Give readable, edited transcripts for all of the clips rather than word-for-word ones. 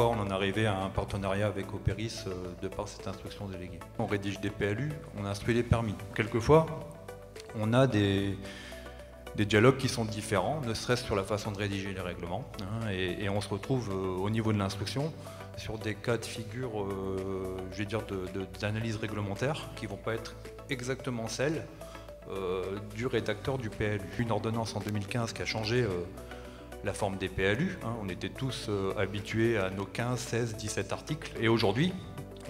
pourquoi on en est arrivé à un partenariat avec Opéris de par cette instruction déléguée. On rédige des PLU, on instruit les permis. Quelquefois, on a des dialogues qui sont différents, ne serait-ce sur la façon de rédiger les règlements, et on se retrouve au niveau de l'instruction sur des cas de figure, je vais dire, d'analyse réglementaire qui ne vont pas être exactement celles du rédacteur du PLU. Une ordonnance en 2015 qui a changé la forme des PLU, on était tous habitués à nos 15, 16, 17 articles, et aujourd'hui,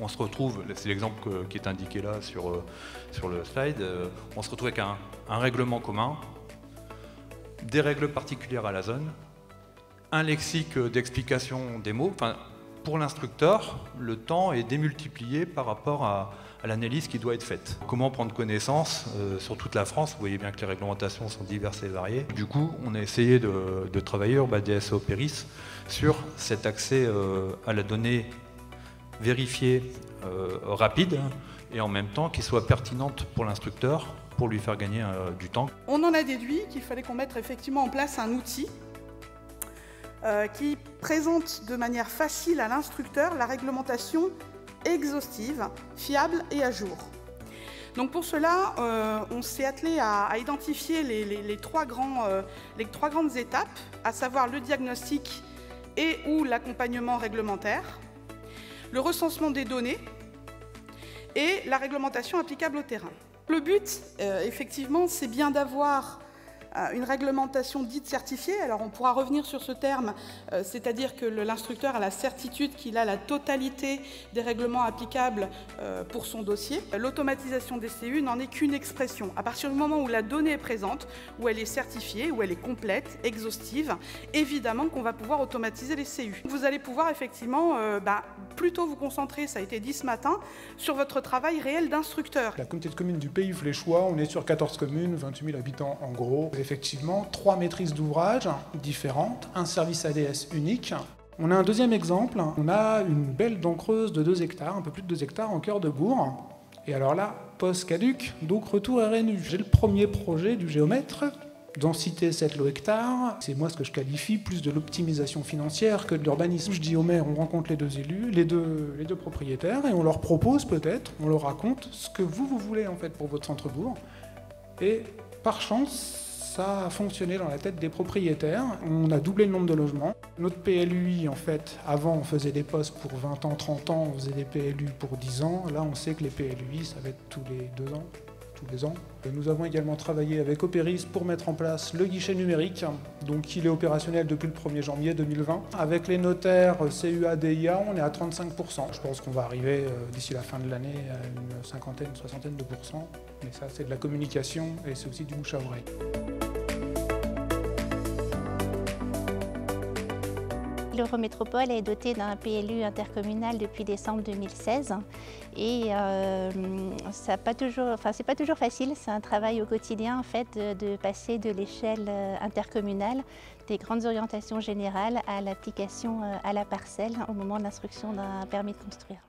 on se retrouve, c'est l'exemple qui est indiqué là sur le slide, on se retrouve avec un règlement commun, des règles particulières à la zone, un lexique d'explication des mots. Enfin, pour l'instructeur, le temps est démultiplié par rapport à l'analyse qui doit être faite. Comment prendre connaissance sur toute la France? Vous voyez bien que les réglementations sont diverses et variées. Du coup, on a essayé de travailler DSA Opéris sur cet accès à la donnée vérifiée rapide et en même temps qui soit pertinente pour l'instructeur pour lui faire gagner du temps. On en a déduit qu'il fallait qu'on mette effectivement en place un outil qui présente de manière facile à l'instructeur la réglementation exhaustive, fiable et à jour. Donc pour cela, on s'est attelé à identifier les trois grandes étapes, à savoir le diagnostic et ou l'accompagnement réglementaire, le recensement des données et la réglementation applicable au terrain. Le but, effectivement, c'est bien d'avoir une réglementation dite certifiée. Alors on pourra revenir sur ce terme, c'est-à-dire que l'instructeur a la certitude qu'il a la totalité des règlements applicables pour son dossier. L'automatisation des CU n'en est qu'une expression. À partir du moment où la donnée est présente, où elle est certifiée, où elle est complète, exhaustive, évidemment qu'on va pouvoir automatiser les CU. Vous allez pouvoir effectivement plutôt vous concentrer, ça a été dit ce matin, sur votre travail réel d'instructeur. La communauté de communes du Pays Fléchois, on est sur 14 communes, 28 000 habitants en gros. Effectivement, 3 maîtrises d'ouvrage différentes, un service ADS unique. On a un deuxième exemple, on a une belle dent creuse de 2 hectares, un peu plus de 2 hectares en cœur de bourg. Et alors là, poste caduc, donc retour RNU. J'ai le premier projet du géomètre, densité 7 lots hectares. C'est moi ce que je qualifie plus de l'optimisation financière que de l'urbanisme. Je dis au maire, on rencontre les deux élus, les deux propriétaires, et on leur propose peut-être, on leur raconte ce que vous voulez en fait pour votre centre-bourg. Et par chance, ça a fonctionné dans la tête des propriétaires. On a doublé le nombre de logements. Notre PLUI, en fait, avant on faisait des postes pour 20 ans, 30 ans, on faisait des PLU pour 10 ans. Là, on sait que les PLUI, ça va être tous les 2 ans. Tous les ans. Nous avons également travaillé avec Opéris pour mettre en place le guichet numérique, donc il est opérationnel depuis le 1er janvier 2020. Avec les notaires CUA, DIA, on est à 35%. Je pense qu'on va arriver d'ici la fin de l'année à une cinquantaine, soixantaine de pourcents. Mais ça, c'est de la communication et c'est aussi du bouche à oreille. L'Eurométropole est dotée d'un PLU intercommunal depuis décembre 2016 et c'est pas toujours facile, c'est un travail au quotidien en fait de passer de l'échelle intercommunale des grandes orientations générales à l'application à la parcelle au moment de l'instruction d'un permis de construire.